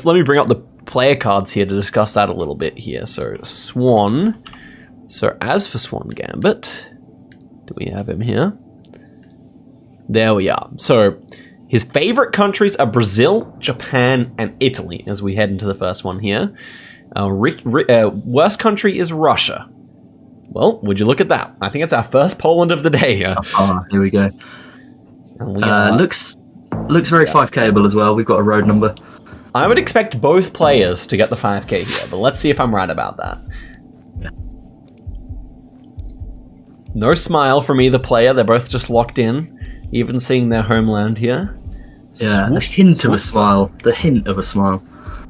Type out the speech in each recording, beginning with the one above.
let me bring up the player cards here to discuss that a little bit here. So Swan. So as for Swangambit, do we have him here? There we are. So his favorite countries are Brazil, Japan, and Italy as we head into the first one here. Worst country is Russia. Well, would you look at that? I think it's our first Poland of the day here. Oh, here we go. And we looks very 5Kable as well. We've got a road number. I would expect both players to get the 5K here, but let's see if I'm right about that. Yeah. No smile from either player. They're both just locked in. Even seeing their homeland here. Yeah, a hint of a smile. The hint of a smile.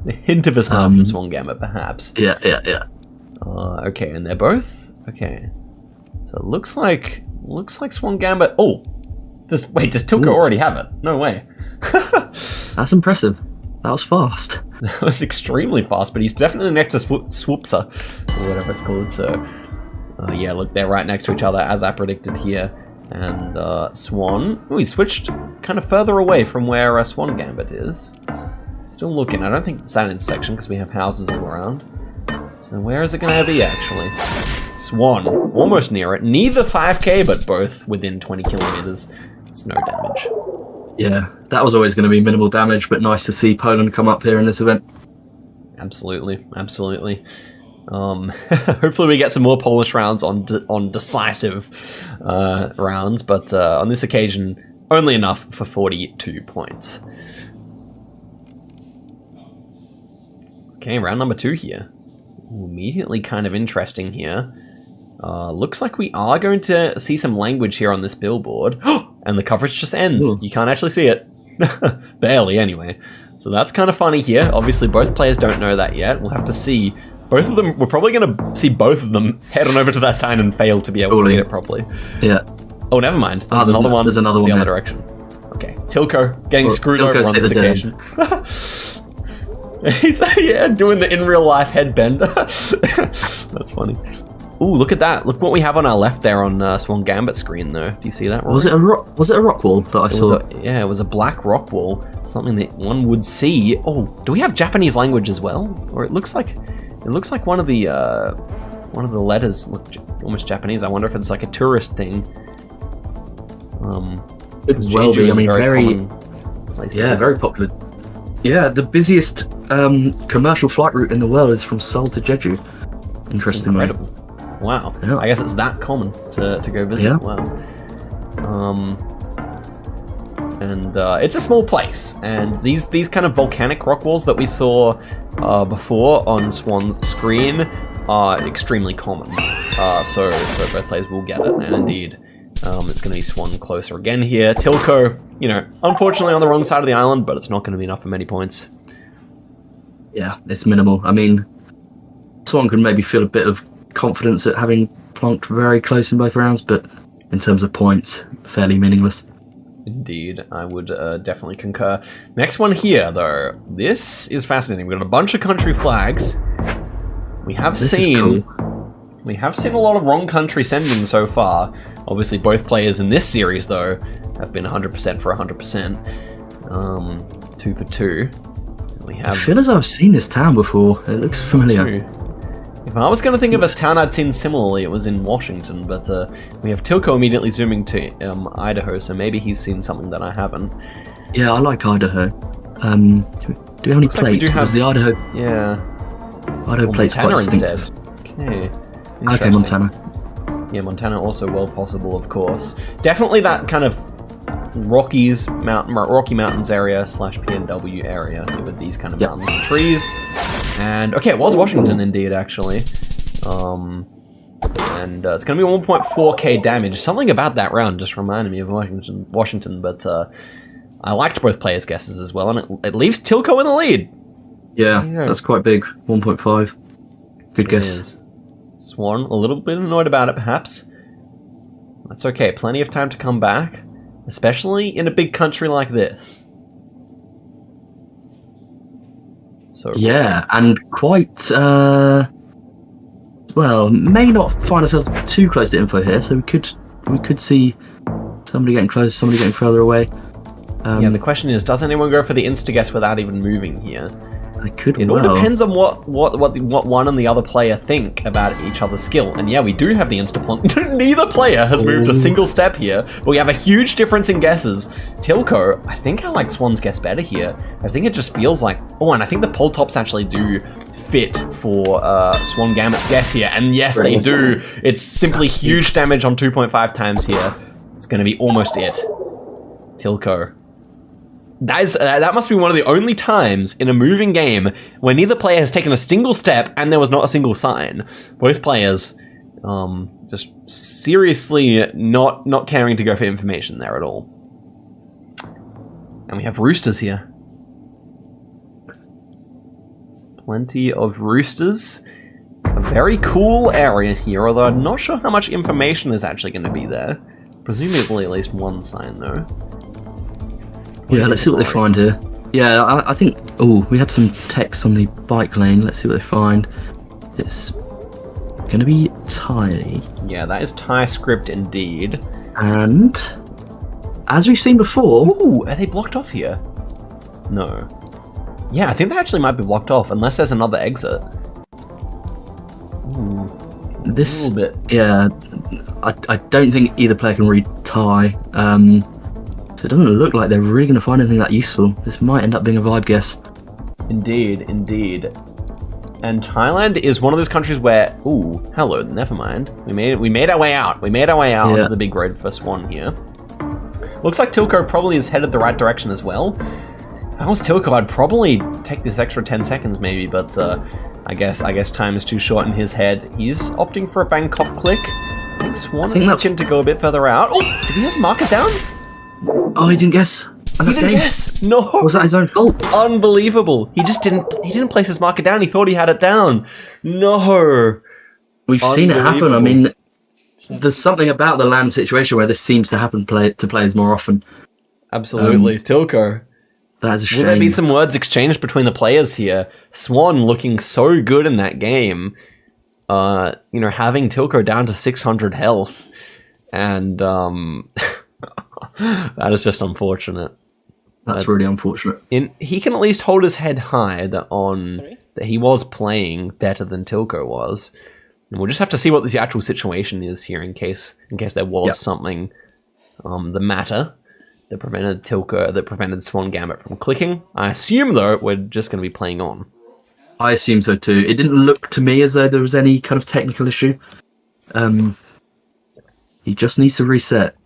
The hint of a smile from Swangambit, perhaps. Yeah. Okay, and they're both... Okay. So it looks like Swangambit... Oh! Does Tylko already have it? No way. That's impressive. That was fast. That was extremely fast, but he's definitely next to Swoopsa, or whatever it's called, so... yeah, look, they're right next to each other, as I predicted here. And Swan... Oh, he switched kind of further away from where Swangambit is. Still looking. I don't think it's that intersection, because we have houses all around. So where is it going to be, actually? Swan. Almost near it. Neither 5K, but both within 20 kilometers. It's no damage. Yeah, that was always going to be minimal damage, but nice to see Poland come up here in this event. Absolutely. Hopefully we get some more Polish rounds on decisive rounds, but on this occasion, only enough for 42 points. Okay, round number 2 here. Ooh, immediately kind of interesting here. Looks like we are going to see some language here on this billboard. And the coverage just ends. Ooh. You can't actually see it. Barely, anyway. So that's kind of funny here. Obviously, both players don't know that yet. We'll have to see. Both of them, we're probably going to see both of them head on over to that sign and fail to be able to read it properly. Yeah. Oh, never mind. There's another one. There's another one the there. other direction. Okay. Tilko getting screwed over on this occasion. He's doing the in real life head bend. That's funny. Ooh, look at that. Look what we have on our left there on Swangambit's screen, though. Do you see that, Rory? Was it a rock wall that I saw? It was a black rock wall. Something that one would see. Oh, do we have Japanese language as well? Or it looks like one of the letters look almost Japanese. I wonder if it's like a tourist thing. Could well be. I mean, very popular. Yeah, the busiest commercial flight route in the world is from Seoul to Jeju. Interestingly. Incredible. Wow. Yeah. I guess it's that common to go visit. Yeah. Wow. And it's a small place, and these kind of volcanic rock walls that we saw before on Swan's screen are extremely common. So both players will get it, and indeed, it's going to be Swan closer again here. Tylko, unfortunately on the wrong side of the island, but it's not going to be enough for many points. Yeah, it's minimal. I mean, Swan can maybe feel a bit of confidence at having plonked very close in both rounds, but in terms of points, fairly meaningless. Indeed, I would definitely concur. Next one here, though. This is fascinating. We've got a bunch of country flags. We have seen a lot of wrong country sending so far. Obviously, both players in this series, though, have been 100% for 100%. 2 for 2. I feel as though I've seen this town before. It looks familiar. If I was going to think of a town I'd seen similarly, it was in Washington, but we have Tylko immediately zooming to Idaho, so maybe he's seen something that I haven't. Yeah, I like Idaho. Do we have any plates? Because the Idaho... Yeah. Idaho plates quite distinct. Okay. Okay, Montana. Yeah, Montana also well possible, of course. Definitely that kind of Rocky Mountains area / PNW area with these kind of mountains and trees. And okay, it was Washington indeed, actually. And it's going to be 1.4k damage. Something about that round just reminded me of Washington, but I liked both players' guesses as well, and it leaves Tylko in the lead. Yeah, that's quite big. 1.5. Good guess. Swan, a little bit annoyed about it, perhaps. That's okay. Plenty of time to come back, especially in a big country like this. So yeah, and quite, well, may not find ourselves too close to info here, so we could see somebody getting close, somebody getting further away. Yeah, the question is, does anyone go for the insta-guess without even moving here? It could. It all depends on what one and the other player think about each other's skill. And yeah, we do have the insta-plunk. Neither player has moved a single step here, but we have a huge difference in guesses. Tilko, I think I like Swan's guess better here. I think it just feels like... Oh, and I think the pole tops actually do fit for Swangambit's guess here. And yes, they do. It's simply huge damage on 2.5 times here. It's going to be almost it. Tilko. That must be one of the only times in a moving game where neither player has taken a single step and there was not a single sign. Both players just seriously not caring to go for information there at all. And we have roosters here. Plenty of roosters. A very cool area here, although I'm not sure how much information is actually going to be there. Presumably at least one sign though. Yeah, let's see what they find here. Yeah, I think... Oh, we had some text on the bike lane. Let's see what they find. It's going to be Thai. Yeah, that is Thai script indeed. And as we've seen before... Ooh, are they blocked off here? No. Yeah, I think they actually might be blocked off, unless there's another exit. Ooh, this... A little bit. Yeah, I don't think either player can read Thai. So it doesn't look like they're really going to find anything that useful. This might end up being a vibe guess. Indeed, indeed. And Thailand is one of those countries where... Ooh, hello, never mind. We made our way out. We made our way out onto the big road for Swan here. Looks like Tylko probably is headed the right direction as well. If I was Tylko, I'd probably take this extra 10 seconds maybe, but I guess time is too short in his head. He's opting for a Bangkok click. I think Swan is looking to go a bit further out. Oh, did he just mark it down? Oh, he didn't guess. He didn't guess. No. Was that his own fault? Unbelievable. He just didn't place his marker down. He thought he had it down. No. We've seen it happen. I mean, there's something about the land situation where this seems to happen to players more often. Absolutely. Tylko. That is a shame. Will there be some words exchanged between the players here? Swan looking so good in that game. Having Tylko down to 600 health. And, that is just unfortunate. That's really unfortunate. He can at least hold his head high that he was playing better than Tylko was. And we'll just have to see what the actual situation is here in case there was something the matter that prevented Swangambit from clicking. I assume though we're just going to be playing on. I assume so too. It didn't look to me as though there was any kind of technical issue. He just needs to reset.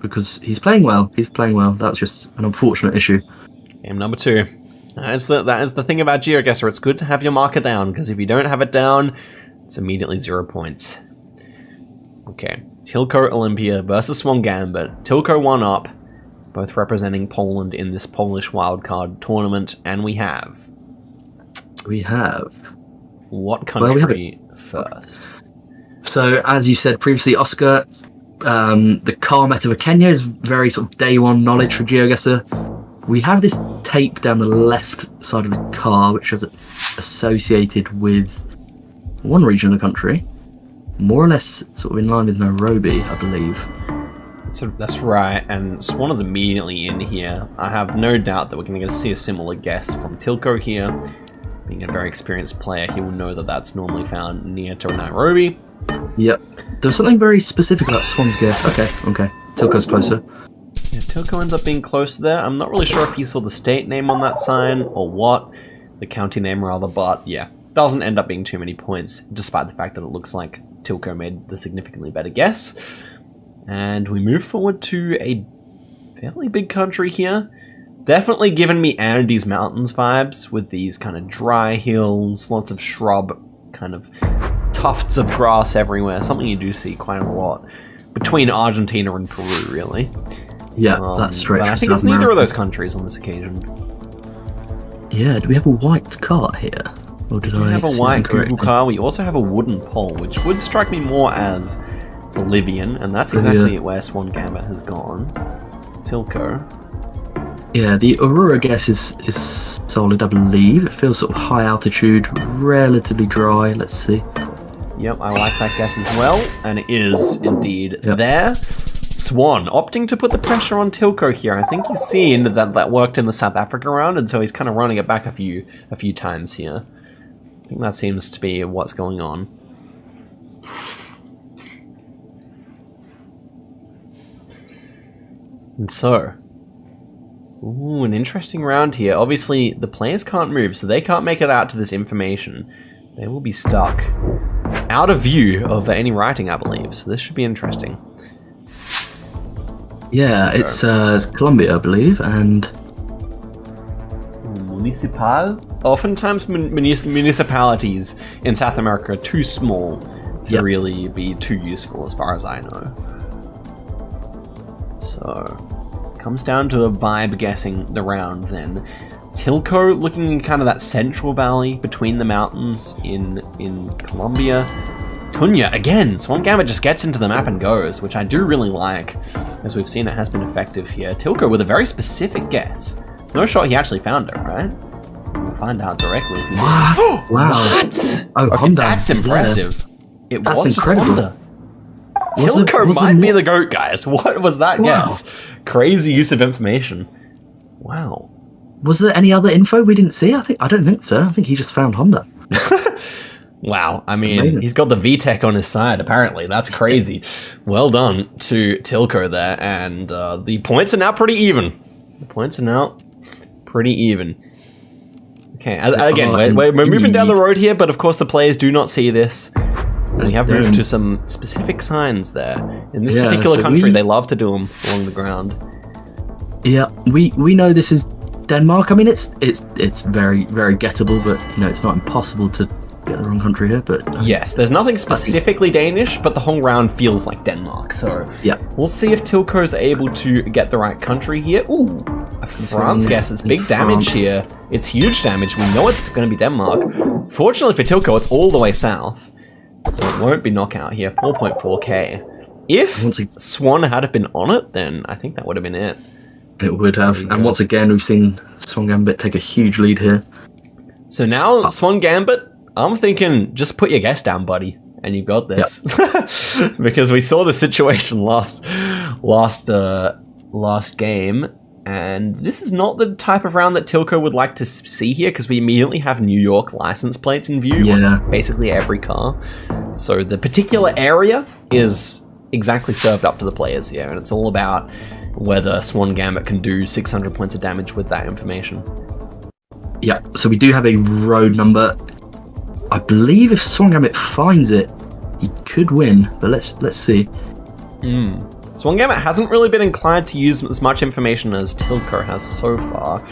Because he's playing well. That's just an unfortunate issue. Game number 2. That is the thing about GeoGuessr. It's good to have your marker down, because if you don't have it down, it's immediately 0 points. Okay. Tylko Olimpia versus Swangambit. Tylko 1 up, both representing Poland in this Polish wildcard tournament, and we have... What country first? So, as you said previously, Oscar... the car meta for Kenya is very sort of day one knowledge for GeoGuessr. We have this tape down the left side of the car, which is associated with one region of the country, more or less sort of in line with Nairobi, I believe. So that's right, and Swan is immediately in here. I have no doubt that we're going to see a similar guess from Tylko here. Being a very experienced player, he will know that that's normally found near to Nairobi. Yep. There's something very specific about Swan's guess. Okay. Tilko's closer. Yeah, Tylko ends up being closer there. I'm not really sure if he saw the state name on that sign or what. The county name rather, but yeah. Doesn't end up being too many points, despite the fact that it looks like Tylko made the significantly better guess. And we move forward to a fairly big country here. Definitely giving me Andes Mountains vibes with these kind of dry hills, lots of shrub, kind of tufts of grass everywhere. Something you do see quite a lot between Argentina and Peru, really. Yeah, that's straight. I think it's neither of those countries on this occasion. Yeah, do we have a white car here? Or did I have a white Google car? We also have a wooden pole, which would strike me more as Bolivian, and that's exactly where Swangambit has gone. Tylko. Yeah, the Aurora guess is solid, I believe. It feels sort of high altitude, relatively dry. Let's see. Yep, I like that guess as well, and it is indeed there. Swan opting to put the pressure on Tylko here. I think he's seen that worked in the South Africa round, and so he's kind of running it back a few times here. I think that seems to be what's going on. And so, ooh, an interesting round here. Obviously, the players can't move, so they can't make it out to this information. They will be stuck out of view of any writing, I believe. So this should be interesting. Yeah, it's Colombia, I believe, and municipal. Oftentimes, municipalities in South America are too small to really be too useful, as far as I know. So, comes down to a vibe guessing the round then. Tylko looking in kind of that central valley between the mountains in Colombia. Tunya, again, Swangambit just gets into the map and goes, which I do really like. As we've seen, it has been effective here. Tylko with a very specific guess. No shot he actually found it, right? We'll find out directly if he did. Wow. What? Oh, okay, Honda. that's impressive. Yeah. That's incredible. Tylko might be the GOAT, guys. What was that guess? Crazy use of information. Wow. Was there any other info we didn't see? I don't think so. I think he just found Honda. Wow, I mean, amazing. He's got the VTech on his side, apparently. That's crazy. Well done to Tylko there, and the points are now pretty even. Okay, again, we're moving down the road here, but of course the players do not see this. We have moved to some specific signs there. In this particular country, they love to do them along the ground. Yeah, we know this is Denmark. I mean, it's very, very gettable, but you know, it's not impossible to get the wrong country here. But yes, there's nothing specifically Danish, but the whole round feels like Denmark. So yeah, we'll see if Tilko's able to get the right country here. Ooh, a France guess. It's big damage here. It's huge damage. We know it's going to be Denmark. Fortunately for Tylko, it's all the way south, so it won't be knockout here. 4.4k. If Swan had been on it, then I think that would have been it. It would have. And once again, we've seen Swangambit take a huge lead here. So now, Swangambit, I'm thinking, just put your guess down, buddy, and you got this. Yep. Because we saw the situation last game, and this is not the type of round that Tylko would like to see here, because we immediately have New York license plates in view on basically every car. So the particular area is exactly served up to the players here, and it's all about whether Swangambit can do 600 points of damage with that information. Yeah, so we do have a road number. I believe if Swangambit finds it, he could win, but let's see. Swangambit hasn't really been inclined to use as much information as Tylko has so far.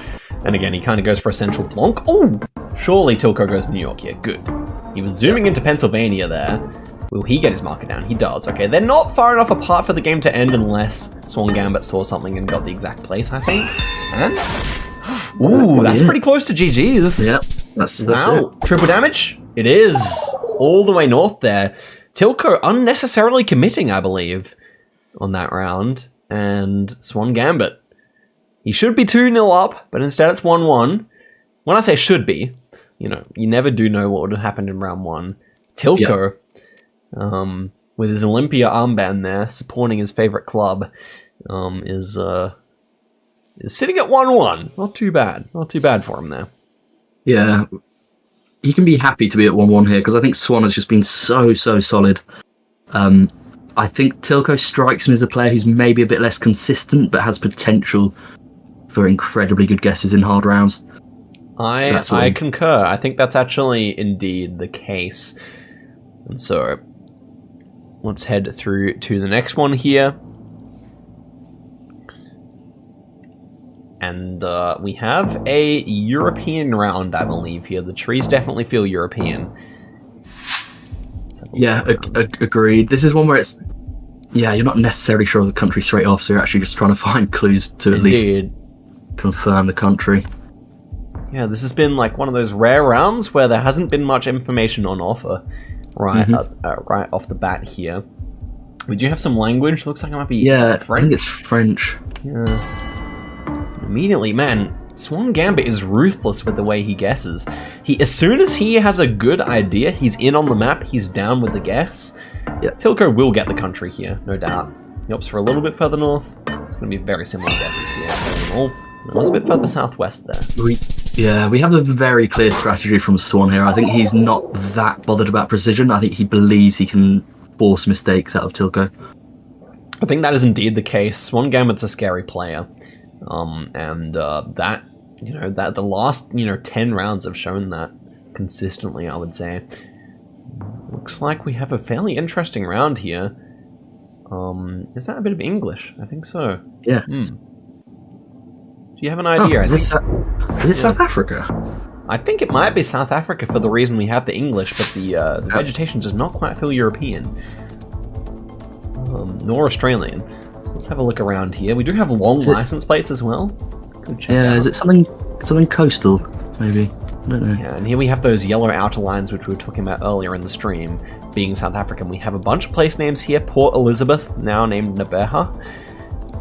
And again, he kind of goes for a central blonk. Oh, surely Tylko goes to New York here. Good. He was zooming into Pennsylvania there. Will he get his marker down? He does. Okay, they're not far enough apart for the game to end unless Swangambit saw something and got the exact place, I think. And ooh, that's pretty close to GG's. Yeah, that's wow. it. Triple damage? It is. All the way north there. Tylko unnecessarily committing, I believe, on that round. And Swangambit. He should be 2-0 up, but instead it's 1-1. When I say should be, you know, you never do know what would have happened in round one. Tylko, with his Olimpia armband there, supporting his favorite club, is sitting at 1-1. Not too bad. Not too bad for him there. Yeah. You can be happy to be at 1-1 here, because I think Swan has just been so solid. I think Tylko strikes me as a player who's maybe a bit less consistent, but has potential for incredibly good guesses in hard rounds. I concur. I think that's actually indeed the case. And so, let's head through to the next one here. And we have a European round, I believe, here. The trees definitely feel European. Yeah, agreed. This is one where it's... Yeah, you're not necessarily sure of the country straight off, so you're actually just trying to find clues to at least confirm the country. Yeah, this has been like one of those rare rounds where there hasn't been much information on offer right off the bat here. We do have some language. Looks like it might be French. I think it's French. Yeah. Immediately, man, Swangambit is ruthless with the way he guesses. As soon as he has a good idea, he's in on the map, he's down with the guess. Yeah. Tylko will get the country here, no doubt. He opts for a little bit further north. It's going to be very similar guesses here. Oh, it was a bit further southwest there. We have a very clear strategy from Swan here. I think he's not that bothered about precision. I think he believes he can force mistakes out of Tylko. I think that is indeed the case. Swangambit's a scary player. That, you know, that the last, 10 rounds have shown that consistently, I would say. Looks like we have a fairly interesting round here. Is that a bit of English? I think so. Yeah. Do you have an idea? Is it South Africa? I think it might be South Africa for the reason we have the English, but the vegetation does not quite feel European. Nor Australian. So let's have a look around here. We do have long license plates as well. Good check out. Is it something coastal, maybe? I don't know. Yeah, and here we have those yellow outer lines which we were talking about earlier in the stream, being South African. We have a bunch of place names here. Port Elizabeth, now named Nabeha.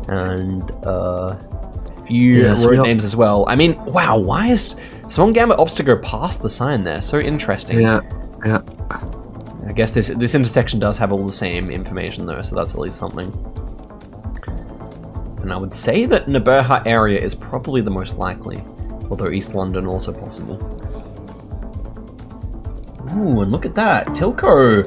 And a few road names as well. I mean, wow, why is Swangambit opts to go past the sign there? So interesting. Yeah. I guess this intersection does have all the same information though, so that's at least something. And I would say that Nabeha area is probably the most likely, although East London also possible. Ooh, and look at that, Tylko!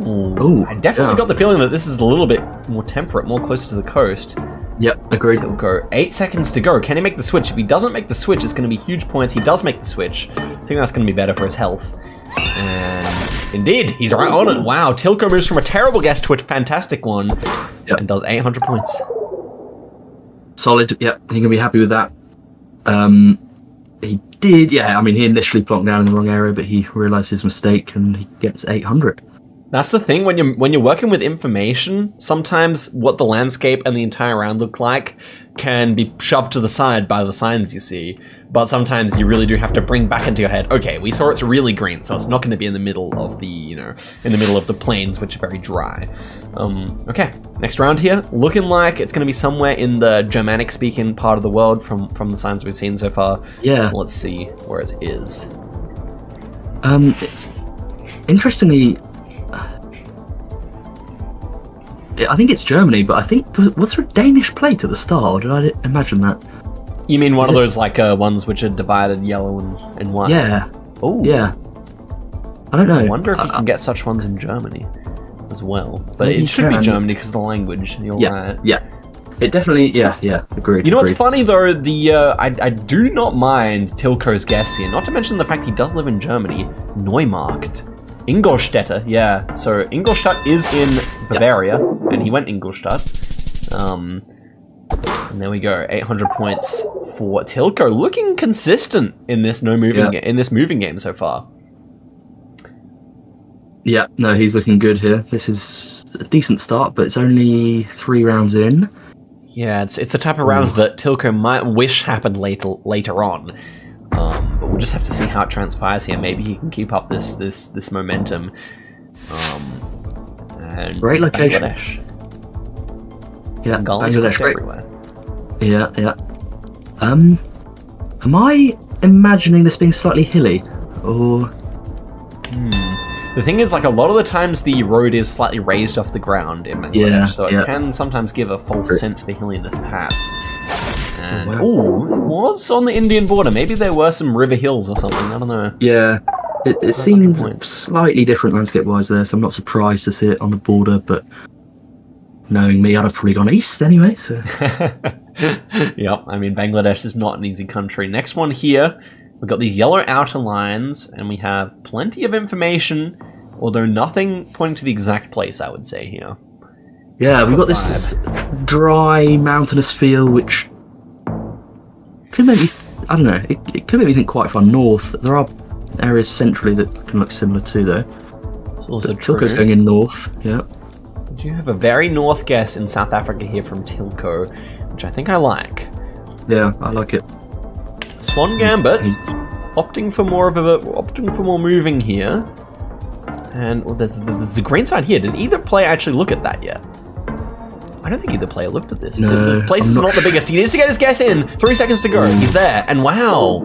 Ooh, I definitely got the feeling that this is a little bit more temperate, more closer to the coast. Yep, agreed. Tylko, 8 seconds to go. Can he make the switch? If he doesn't make the switch, it's going to be huge points. He does make the switch. I think that's going to be better for his health. And indeed, he's right on it. Wow, Tylko moves from a terrible guess to a fantastic one, and does 800 points. Solid. Yeah, he can be happy with that. He did. Yeah, I mean, he initially plonked down in the wrong area, but he realised his mistake, and he gets 800. That's the thing, when you're working with information, sometimes what the landscape and the entire round look like can be shoved to the side by the signs you see, but sometimes you really do have to bring back into your head, okay, we saw it's really green, so it's not going to be in the middle of the, in the middle of the plains, which are very dry. Okay, next round here, looking like it's going to be somewhere in the Germanic-speaking part of the world from the signs we've seen so far. Yeah. So let's see where it is. Interestingly, I think it's Germany, but I think, was there a Danish plate at the start, or did I imagine that? You mean one of those, like, ones which are divided yellow and white? Yeah. Oh. Yeah. I don't know. I wonder if you can get such ones in Germany as well. But it should be Germany because of the language, you're right. Yeah. It definitely, agreed. You know what's funny, though? I do not mind Tilko's guess here, not to mention the fact he does live in Germany. Neumarkt. Ingolstädter, yeah. So Ingolstadt is in Bavaria, and he went Ingolstadt. And there we go, 800 points for Tylko, looking consistent in this moving game so far. Yeah, no, he's looking good here. This is a decent start, but it's only 3 rounds in. Yeah, it's the type of rounds that Tylko might wish happened later on. But we'll just have to see how it transpires here. Maybe he can keep up this momentum. And great location. Bangladesh. Yeah, Bangladesh everywhere. Yeah. Am I imagining this being slightly hilly, or? The thing is, like, a lot of the times the road is slightly raised off the ground in Bangladesh, so it can sometimes give a false sense of hilliness, perhaps. And, it was on the Indian border. Maybe there were some river hills or something, I don't know. Yeah, it seemed slightly different landscape-wise there, so I'm not surprised to see it on the border, but knowing me, I'd have probably gone east anyway, so... Yep, I mean, Bangladesh is not an easy country. Next one here, we've got these yellow outer lines, and we have plenty of information, although nothing pointing to the exact place, I would say, here. Yeah, we've got this dry, mountainous feel, which could make me, I don't know, it could make me think quite far north. There are areas centrally that can look similar too, though. It's also true. Tilko's going in north, yeah. You have a very north guess in South Africa here from Tylko, which I think I like. Yeah, I like it. Swangambit opting for more moving here, and there's the green sign here. Did either player actually look at that yet? I don't think either player looked at this. No, the place is not the biggest. He needs to get his guess in. 3 seconds to go. He's there, and wow.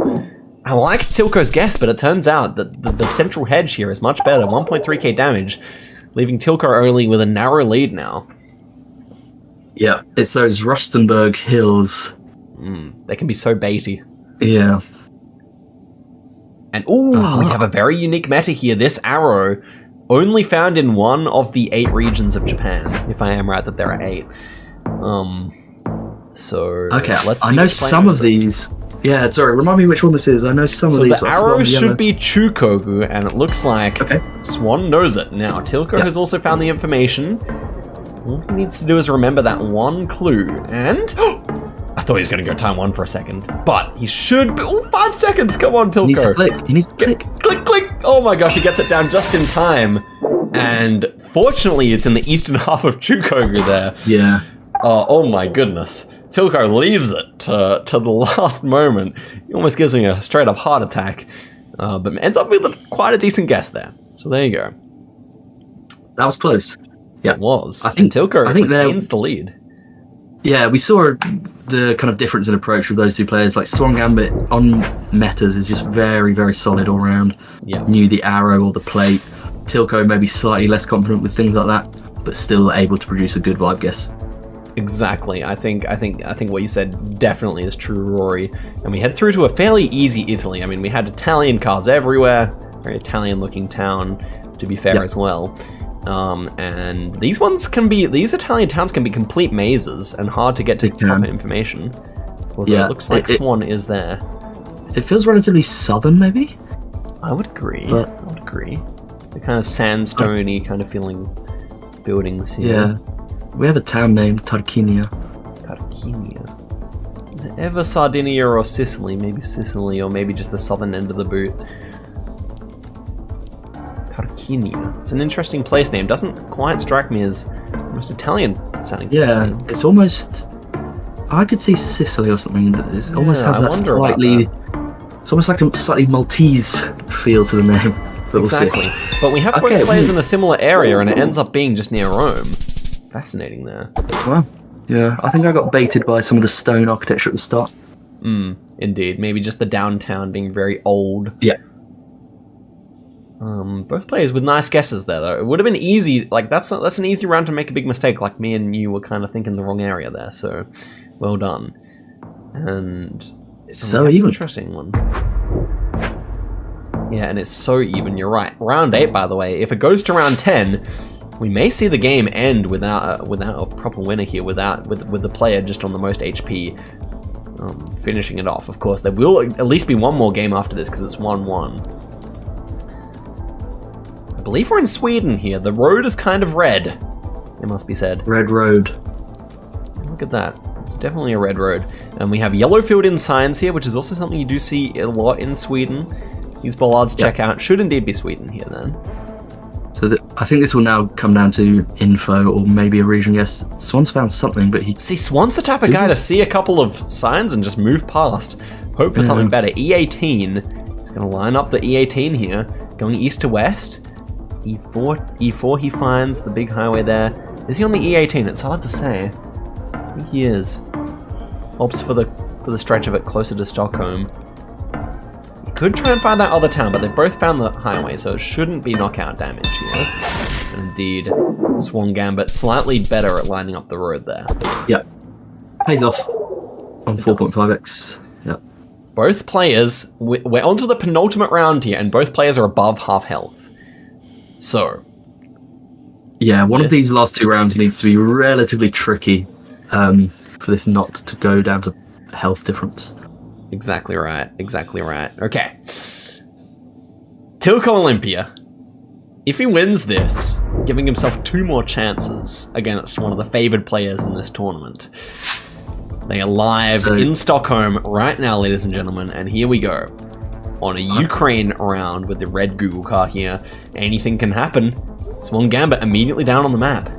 I like Tilko's guess, but it turns out that the central hedge here is much better. 1.3k damage, leaving Tylko only with a narrow lead now. Yeah, it's those Rustenburg hills. They can be so baity. Yeah. And we have a very unique meta here. This arrow only found in one of the 8 regions of Japan, if I am right that there are 8. So okay, let's see. I know some of these. Yeah, sorry, remind me which one this is. I know some of these. So the arrow should be Chukogu, and it looks like Swan knows it. Now, Tylko has also found the information. All he needs to do is remember that one clue, and... I thought he was going to go time 1 for a second, but he should be... 5 seconds! Come on, Tylko! He needs to click. He needs to click. Click, click! Oh my gosh, he gets it down just in time. And fortunately, it's in the eastern half of Chukogu there. Yeah. Oh my goodness. Tylko leaves it to the last moment. He almost gives me a straight-up heart attack. But ends up with quite a decent guess there. So there you go. That was close. Yeah. It was. I think Tylko retains the lead. Yeah, we saw the kind of difference in approach with those two players. Like Swangambit on metas is just very, very solid all round. Yeah. Knew the arrow or the plate. Tylko maybe slightly less confident with things like that, but still able to produce a good vibe guess. Exactly. I think what you said definitely is true, Rory. And we head through to a fairly easy Italy. I mean, we had Italian cars everywhere. Very Italian-looking town, to be fair, as well. And these Italian towns can be complete mazes and hard to get to proper information. Although it looks like Swan is there. It feels relatively southern, maybe? I would agree. The kind of sandstone-y kind of feeling buildings here. Yeah. We have a town named Tarquinia. Tarquinia. Is it ever Sardinia or Sicily? Maybe Sicily, or maybe just the southern end of the boot. Tarquinia. It's an interesting place name. Doesn't quite strike me as almost Italian sounding. Yeah, it's almost... I could see Sicily or something. It almost has that slightly... It's almost like a slightly Maltese feel to the name. But exactly. We'll see. But we have both players in a similar area, and it ends up being just near Rome. Fascinating there. Well, yeah, I think I got baited by some of the stone architecture at the start. Indeed. Maybe just the downtown being very old. Yeah. Both players with nice guesses there, though. It would have been easy. Like, that's an easy round to make a big mistake. Like, me and you were kind of thinking the wrong area there. So, well done. And it's so even. Interesting one. Yeah, and it's so even. You're right. Round 8, by the way. If it goes to round 10, we may see the game end without a proper winner here. With the player just on the most HP, finishing it off. Of course, there will at least be one more game after this because it's 1-1. I believe we're in Sweden here. The road is kind of red, it must be said. Red road. Look at that. It's definitely a red road. And we have yellow filled in signs here, which is also something you do see a lot in Sweden. Use bollards to check out. Should indeed be Sweden here then. So I think this will now come down to info or maybe a region guess. Swan's found something, but he... See, Swan's the type of guy to see a couple of signs and just move past. Hope for something better. E18. He's going to line up the E18 here. Going east to west. E4 he finds the big highway there. Is he on the E18? It's hard to say. I think he is. Opts for the stretch of it closer to Stockholm. He could try and find that other town, but they've both found the highway, so it shouldn't be knockout damage here. And indeed, Swangambit slightly better at lining up the road there. Yep. Pays off on 4.5x. Yep. Both players, we're onto the penultimate round here, and both players are above half health. So, yeah, one of these last 2 rounds needs to be relatively tricky for this not to go down to health difference. Exactly right. Exactly right. Okay. Tylko Olimpia. If he wins this, giving himself 2 more chances against one of the favoured players in this tournament. They are live in Stockholm right now, ladies and gentlemen, and here we go. On a Ukraine round with the red Google car here. Anything can happen. Swangambit immediately down on the map.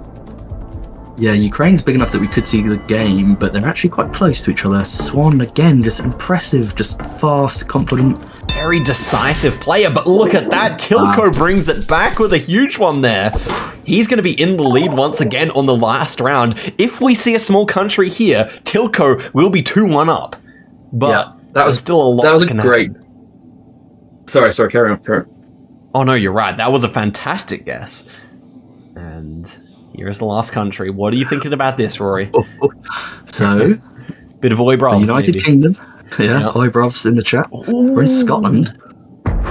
Yeah, Ukraine's big enough that we could see the game, but they're actually quite close to each other. Swan, again, just impressive, just fast, confident. Very decisive player, but look at that. Tylko brings it back with a huge one there. He's going to be in the lead once again on the last round. If we see a small country here, Tylko will be 2-1 up. But that was still a lot. That was great. Sorry, carry on. Oh no, you're right. That was a fantastic guess. And Here's the last country. What are you thinking about this, Rory? So, Bit of Oibrovs, United maybe. Kingdom. Yeah, Yep. Oibrovs in the chat. Ooh. We're in Scotland.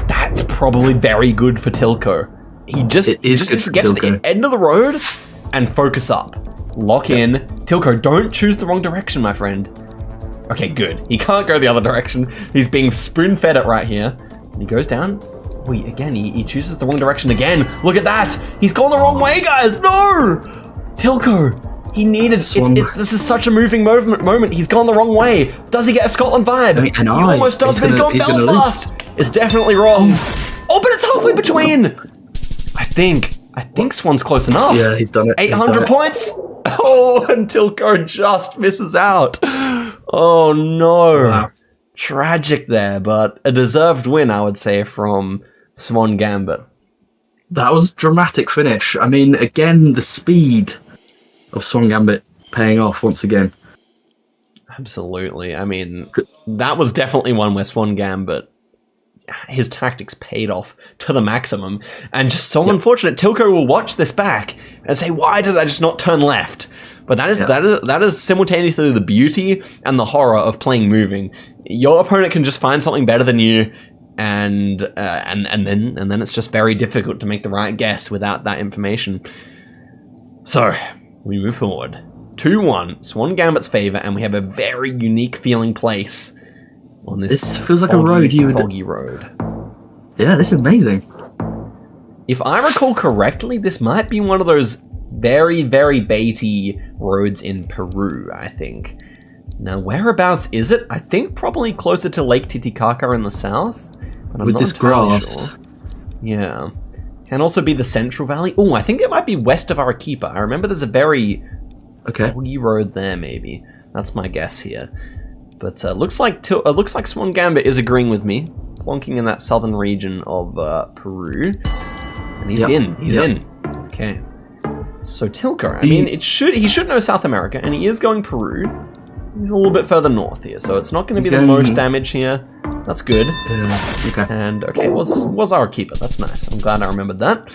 That's probably very good for Tilko. He just It is needs to good get for to the Tilko. end of the road and focus up. Lock in. Tilko, don't choose the wrong direction, my friend. Okay, good. He can't go the other direction. He's being spoon-fed it right here. And he goes down. Wait, again, he chooses the wrong direction again. Look at that. He's gone the wrong way, guys. No! Tilko, he needed... This is such a moving moment. He's gone the wrong way. Does he get a Scotland vibe? I mean, he almost does, but he's gone Belfast. It's definitely wrong. Oh, but it's halfway between. I think Swan's close enough. Yeah, he's done it. 800 points. Oh, and Tilko just misses out. Oh, no. Wow. Tragic there, but a deserved win, I would say, from Swangambit. That was a dramatic finish. I mean, again, the speed of Swangambit paying off once again. Absolutely. I mean, that was definitely one where Swangambit, his tactics paid off to the maximum. And just so unfortunate, Tilko will watch this back and say, why did I just not turn left? But that is simultaneously the beauty and the horror of playing moving. Your opponent can just find something better than you, and then it's just very difficult to make the right guess without that information. So we move forward. 2-1, Swangambit's favor, and we have a very unique feeling place on this. This feels like a road you would. Foggy road. Yeah, this is amazing. If I recall correctly, this might be one of those very, very baity roads in Peru, I think. Now, whereabouts is it? I think probably closer to Lake Titicaca in the south. But I'm With not this entirely grass. sure. Yeah. Can also be the Central Valley. Oh, I think it might be west of Arequipa. I remember there's a very foggy road there, maybe. That's my guess here. But looks like Swangambit is agreeing with me, plonking in that southern region of Peru. And he's in. He's in. Okay. So Tilko, I mean, he should know South America, and he is going Peru. He's a little bit further north here, so it's not going to be the most damage here. That's good. Okay. And okay, it was Arequipa. That's nice. I'm glad I remembered that.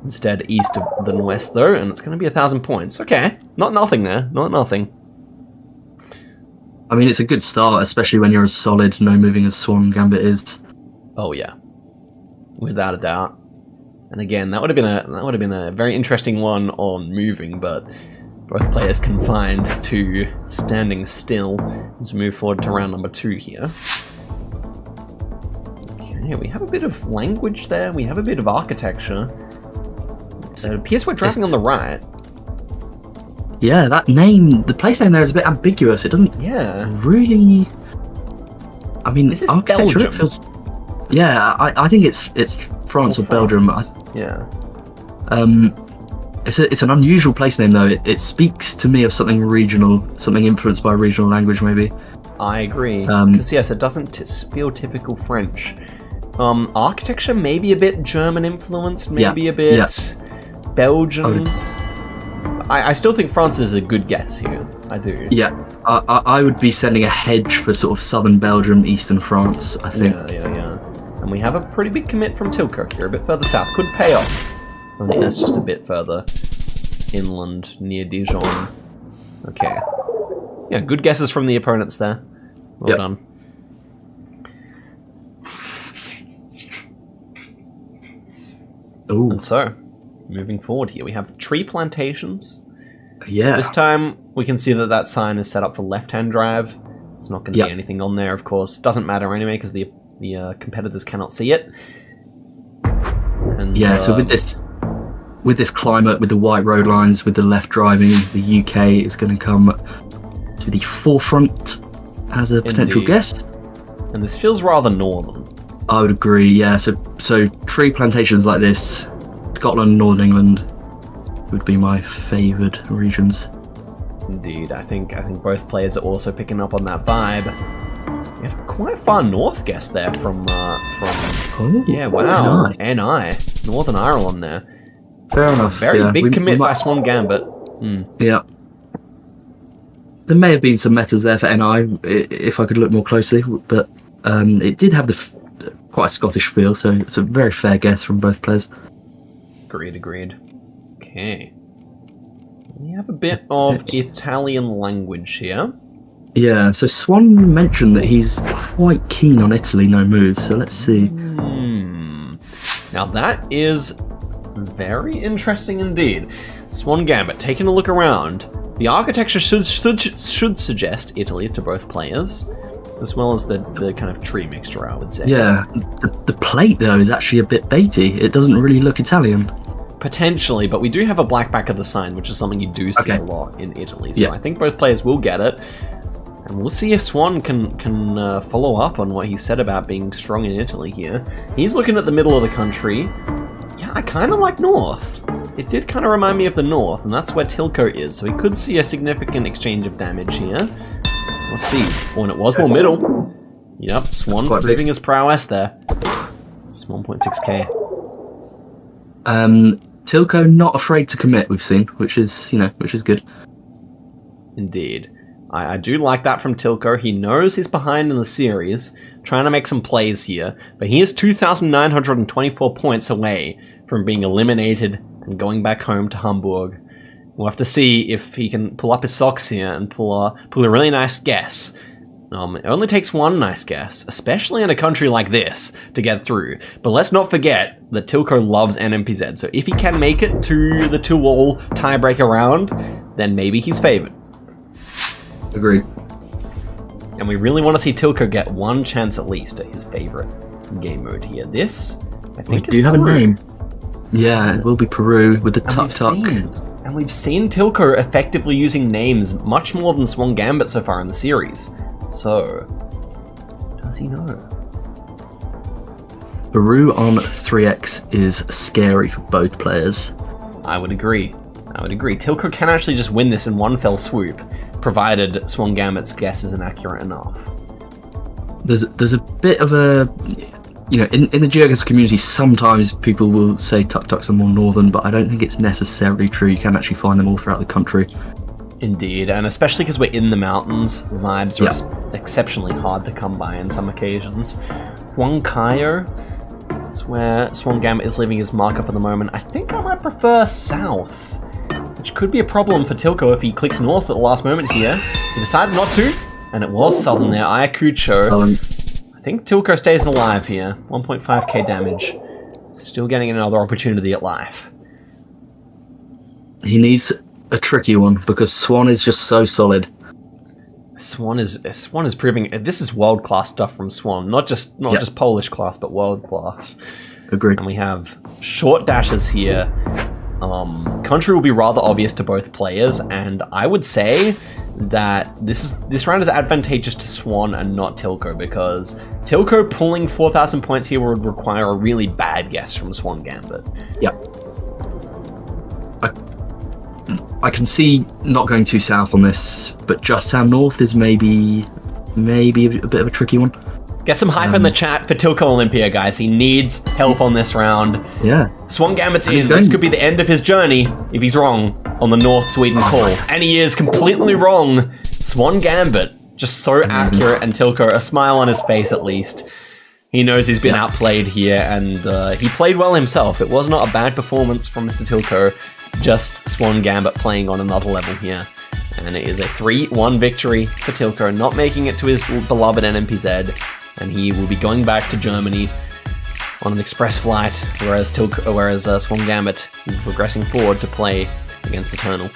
Instead, east than west though, and it's going to be 1,000 points. Okay, not nothing there. Not nothing. I mean, it's a good start, especially when you're as solid, no moving as Swangambit is. Oh yeah, without a doubt. And again, that would have been a very interesting one on moving, but both players confined to standing still. Let's move forward to round number 2 here. Okay, we have a bit of language there. We have a bit of architecture. It appears we're driving on the right. Yeah, that name, the place name there is a bit ambiguous. It doesn't really. I mean, this is architecture Belgium. feels. Yeah, I think it's France or Belgium. Yeah. It's an unusual place name though. It speaks to me of something regional, something influenced by a regional language maybe. I agree. Because yes, it doesn't feel typical French. Architecture maybe a bit German influenced, maybe a bit Belgian. I still think France is a good guess here. I do. Yeah, I would be sending a hedge for sort of southern Belgium, eastern France, I think. Yeah. And we have a pretty big commit from Tilko here, a bit further south. Could pay off. I think that's just a bit further inland, near Dijon. Okay. Yeah, good guesses from the opponents there. Well done. Ooh. And so, moving forward here, we have tree plantations. Yeah. This time, we can see that sign is set up for left-hand drive. There's not going to be anything on there, of course. Doesn't matter anyway, because the competitors cannot see it. And, so with this climate, with the white road lines, with the left driving, the UK is going to come to the forefront as a potential guess. And this feels rather northern. I would agree, yeah. So tree plantations like this, Scotland, Northern England, would be my favoured regions. Indeed, I think both players are also picking up on that vibe. We have quite far north guess there from NI, Northern Ireland there. Fair enough. Very big commit by Swangambit. Yeah. There may have been some metas there for NI if I could look more closely, but it did have quite a Scottish feel, so it's a very fair guess from both players. Agreed. Okay. We have a bit of Italian language here. Yeah, so Swan mentioned that he's quite keen on Italy, no move, so let's see. Now that is very interesting indeed. Swangambit, taking a look around. The architecture should suggest Italy to both players, as well as the kind of tree mixture, I would say. Yeah, the plate, though, is actually a bit baity. It doesn't really look Italian. Potentially, but we do have a black back of the sign, which is something you do see a lot in Italy. So I think both players will get it. And we'll see if Swan can follow up on what he said about being strong in Italy here. He's looking at the middle of the country. Yeah, I kind of like north. It did kind of remind me of the north, and that's where Tylko is. So we could see a significant exchange of damage here. Let's see. Oh, and it was more middle. Yep, Swan proving his prowess there. It's 1.6k. Tylko not afraid to commit, we've seen, which is good. Indeed. I do like that from Tylko. He knows he's behind in the series, trying to make some plays here, but he is 2,924 points away from being eliminated and going back home to Hamburg. We'll have to see if he can pull up his socks here and pull a really nice guess. It only takes one nice guess, especially in a country like this, to get through. But let's not forget that Tylko loves NMPZ, so if he can make it to the 2-all tiebreaker round, then maybe he's favored. Agreed. And we really want to see Tylko get one chance at least at his favorite game mode here. This, I think, do you have a name? Yeah, it will be Peru with the tuk-tuk. And we've seen Tylko effectively using names much more than Swangambit so far in the series. So, does he know? Peru on 3x is scary for both players. I would agree. Tylko can actually just win this in one fell swoop, provided Swangambit's guess isn't accurate enough. There's a bit of a, in the GeoGuessr community, sometimes people will say tuk-tuks are more northern, but I don't think it's necessarily true. You can actually find them all throughout the country. Indeed, and especially because we're in the mountains, vibes are exceptionally hard to come by on some occasions. Huancayo is where Swangambit is leaving his mark up at the moment. I think I might prefer south, which could be a problem for Tylko if he clicks north at the last moment here. He decides not to, and it was southern there, Ayacucho. I think Tylko stays alive here. 1.5k damage. Still getting another opportunity at life. He needs a tricky one because Swan is just so solid. Swan is proving this is world class stuff from Swan, not just Polish class, but world class. Agreed. And we have short dashes here. Country will be rather obvious to both players, and I would say that this round is advantageous to Swan and not Tylko, because Tylko pulling 4,000 points here would require a really bad guess from Swangambit. Yep. I can see not going too south on this, but just south north is maybe a bit of a tricky one. Get some hype in the chat for Tylko Olimpia, guys. He needs help on this round. Yeah. Swangambit's in. This could be the end of his journey if he's wrong on the North Sweden call. And he is completely wrong. Swangambit, just so accurate, and Tylko, a smile on his face at least. He knows he's been outplayed here, and he played well himself. It was not a bad performance from Mr. Tylko, just Swangambit playing on another level here. And it is a 3-1 victory for Tylko, not making it to his beloved NMPZ. And he will be going back to Germany on an express flight, whereas Swangambit is progressing forward to play against Eternal.